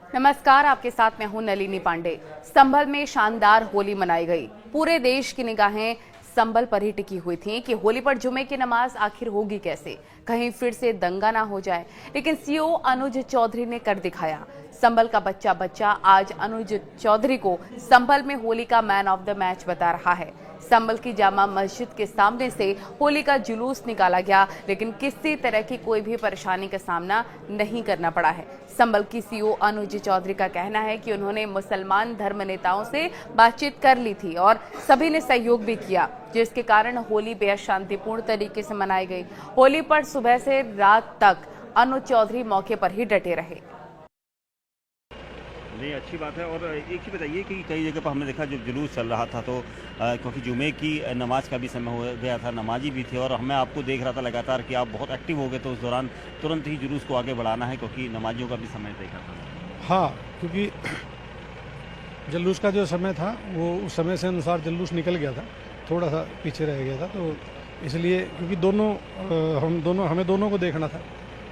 नमस्कार, आपके साथ मैं हूं नलिनी पांडे। संभल में शानदार होली मनाई गई। पूरे देश की निगाहें संभल पर ही टिकी हुई थी कि होली पर जुमे की नमाज आखिर होगी कैसे, कहीं फिर से दंगा ना हो जाए। लेकिन सीओ अनुज चौधरी ने कर दिखाया। संभल का बच्चा आज अनुज चौधरी को संभल में होली का मैन ऑफ द मैच बता रहा है। संभल की जामा मस्जिद के सामने से होली का जुलूस निकाला गया, लेकिन किसी तरह की कोई भी परेशानी का सामना नहीं करना पड़ा है। संभल की सीओ अनुज चौधरी का कहना है कि उन्होंने मुसलमान धर्म नेताओं से बातचीत कर ली थी और सभी ने सहयोग भी किया, जिसके कारण होली बेहद शांतिपूर्ण तरीके से मनाई गई। होली पर सुबह से रात तक अनुज चौधरी मौके पर ही डटे रहे। नहीं, अच्छी बात है। और एक ही बताइए कि कई जगह पर हमने देखा जब जुलूस चल रहा था तो क्योंकि जुमे की नमाज का भी समय हो गया था, नमाजी भी थे, और मैं आपको देख रहा था लगातार कि आप बहुत एक्टिव हो गए, तो उस दौरान तुरंत ही जुलूस को आगे बढ़ाना है क्योंकि नमाजियों का भी समय देखा था। हाँ, क्योंकि जुलूस का जो समय था वो उस समय से अनुसार जुलूस निकल गया था, थोड़ा सा पीछे रह गया था, तो इसलिए क्योंकि हमें दोनों को देखना था,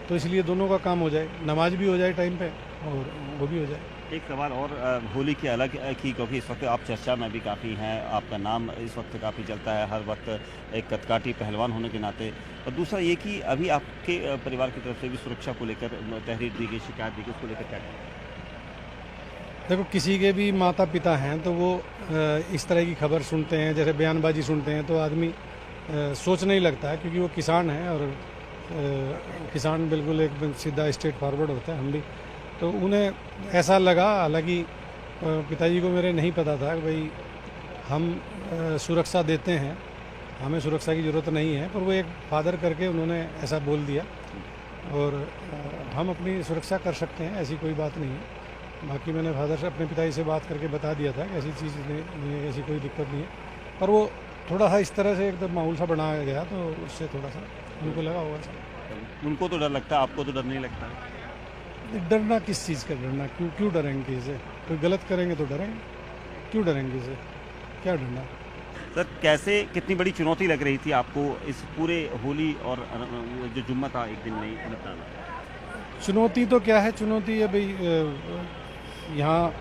तो इसलिए दोनों का काम हो जाए, नमाज भी हो जाए टाइम पे और वो भी हो जाए। एक सवाल और होली की अलग की, क्योंकि इस वक्त आप चर्चा में भी काफ़ी हैं, आपका नाम इस वक्त काफ़ी चलता है हर वक्त एक कदकाठी पहलवान होने के नाते, और दूसरा ये कि अभी आपके परिवार की तरफ से भी सुरक्षा को लेकर तहरीर दी गई, शिकायत दी गई, उसको लेकर क्या कहें? देखो, किसी के भी माता पिता हैं तो वो इस तरह की खबर सुनते हैं, जैसे बयानबाजी सुनते हैं, तो आदमी सोचने ही लगता है, क्योंकि वो किसान हैं और किसान बिल्कुल एकदम सीधा स्ट्रेट फॉरवर्ड होता है। हम भी तो उन्हें ऐसा लगा, हालांकि पिताजी को मेरे नहीं पता था कि भाई हम सुरक्षा देते हैं, हमें सुरक्षा की ज़रूरत नहीं है, पर वो एक फादर करके उन्होंने ऐसा बोल दिया, और हम अपनी सुरक्षा कर सकते हैं, ऐसी कोई बात नहीं है। बाकी मैंने फादर से, अपने पिताजी से बात करके बता दिया था कि ऐसी चीज़ नहीं है, ऐसी कोई दिक्कत नहीं है, पर वो थोड़ा सा इस तरह से एकदम माहौल सा बनाया गया, तो उससे थोड़ा सा उनको लगा होगा। उनको तो डर लगता है, आपको तो डर नहीं लगता? डरना किस चीज़ का डरना? क्यों डरेंगे इसे? कोई गलत करेंगे तो डरेंगे, क्यों डरेंगे इसे? क्या डरना? सर, कैसे, कितनी बड़ी चुनौती लग रही थी आपको इस पूरे होली और जो जुम्मा था एक दिन में निपटाना? चुनौती तो क्या है, चुनौती है भाई, यहाँ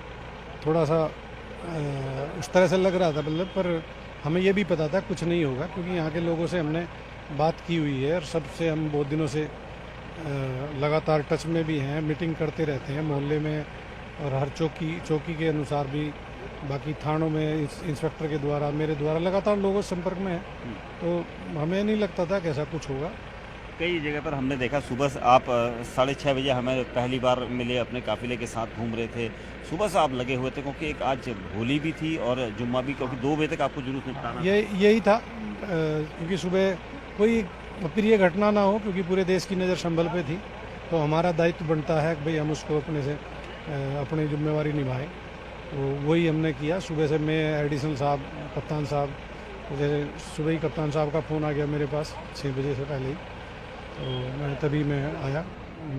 थोड़ा सा उस तरह से लग रहा था, मतलब, पर हमें ये भी पता था कुछ नहीं होगा, क्योंकि यहाँ के लोगों से हमने बात की हुई है और सबसे हम बहुत दिनों से लगातार टच में भी हैं, मीटिंग करते रहते हैं मोहल्ले में, और हर चौकी के अनुसार भी, बाकी थानों में इंस्पेक्टर के द्वारा, मेरे द्वारा लगातार लोगों से संपर्क में है, तो हमें नहीं लगता था कि ऐसा कुछ होगा। कई जगह पर हमने देखा सुबह से आप 6:30 बजे हमें पहली बार मिले, अपने काफिले के साथ घूम रहे थे, सुबह से आप लगे हुए थे, क्योंकि एक आज होली भी थी और जुम्मा भी, क्योंकि 2 बजे तक आपको जुलूस निपटाना। यही था, क्योंकि सुबह कोई अप्रिय घटना ना हो, क्योंकि पूरे देश की नज़र संभल पे थी, तो हमारा दायित्व बनता है कि भाई हम उसको अपने से अपनी जिम्मेवारी निभाएं, तो वही हमने किया। सुबह से मैं, एडिशनल साहब, कप्तान साहब, जैसे सुबह ही कप्तान साहब का फ़ोन आ गया मेरे पास 6 बजे से पहले ही, तो तभी मैं आया।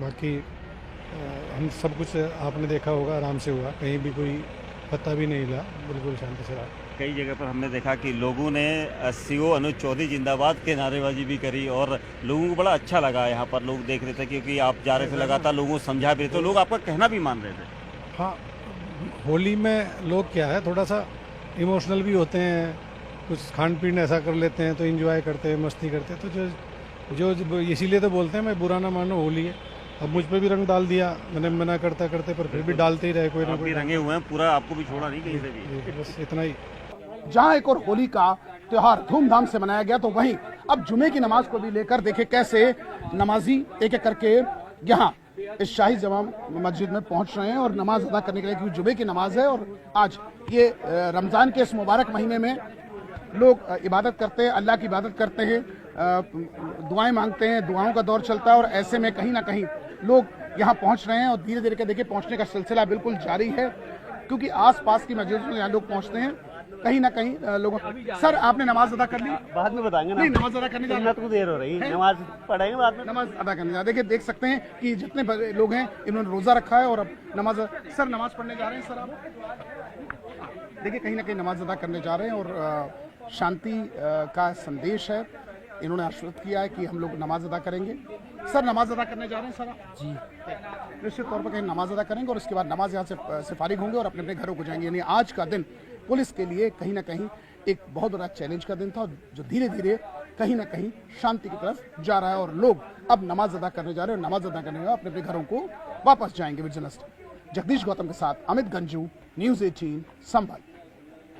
बाकी हम सब कुछ आपने देखा होगा, आराम से हुआ, कहीं भी कोई पता भी नहीं लगा, बिल्कुल शांति से रहा। कई जगह पर हमने देखा कि लोगों ने सीओ अनुज चौधरी जिंदाबाद के नारेबाजी भी करी, और लोगों को बड़ा अच्छा लगा। यहाँ पर लोग देख रहे थे, क्योंकि आप जा रहे थे लगातार, लोगों को समझा भी रहे थे, लोग आपका कहना भी मान रहे थे। हाँ, होली में लोग क्या है, थोड़ा सा इमोशनल भी होते हैं, कुछ खान पीन ऐसा कर लेते हैं, तो एंजॉय करते हैं, मस्ती करते हैं, तो जो इसीलिए तो बोलते हैं मैं बुरा ना मानो, होली है। अब मुझ पे भी रंग डाल दिया, मैंने मना करते पर फिर भी डालते ही रहे, कोई ना कोई रंगे हुए हैं, पूरा आपको भी छोड़ा नहीं कहीं से भी। बस इतना ही। जहां एक और होली का त्योहार धूमधाम से मनाया गया, तो वहीं अब जुमे की नमाज को भी लेकर देखे कैसे नमाजी एक एक करके यहाँ इस शाही जमा मस्जिद में पहुंच रहे हैं और नमाज अदा करने के लिए, क्योंकि जुमे की नमाज है और आज ये रमज़ान के इस मुबारक महीने में लोग इबादत करते हैं, अल्लाह की इबादत करते हैं, दुआएं मांगते हैं, दुआओं का दौर चलता है, और ऐसे में कहीं ना कहीं लोग यहाँ पहुँच रहे हैं और धीरे धीरे देखिए पहुँचने का सिलसिला बिल्कुल जारी है, क्योंकि आसपास की मस्जिदों में यहाँ लोग पहुँचते हैं, कहीं ना कहीं लोगों। सर, आपने नमाज अदा कर ली? बाद में बताएंगे ना, नहीं, नमाज अदा करने जा रहे हैं, को देर हो रही है, नमाज पढ़ेंगे बाद में। नमाज अदा करने जा रहे हैं। देखिए, देख सकते हैं कि जितने लोग हैं इन्होंने रोजा रखा है और अब नमाज। सर, नमाज पढ़ने जा रहे हैं? सर, आप देखिए कहीं ना कहीं नमाज अदा करने जा रहे हैं और शांति का संदेश है। इन्होंने आश्वस्त किया है कि हम लोग नमाज अदा करेंगे। सर, नमाज अदा करने जा रहे हैं सर आप? जी। निश्चित तौर पर कहीं नमाज अदा करेंगे और उसके बाद नमाज यहाँ से फारिग होंगे और अपने अपने घरों को जाएंगे। यानी आज का दिन पुलिस के लिए कहीं ना कहीं एक बहुत बड़ा चैलेंज का दिन था, जो धीरे धीरे कहीं ना कहीं शांति की तरफ जा रहा है और लोग अब नमाज अदा करने जा रहे हैं और नमाज अदा करने के बाद अपने अपने घरों को वापस जाएंगे। विजिलेंस जगदीश गौतम के साथ अमित गंजू, न्यूज़ 18 संभल।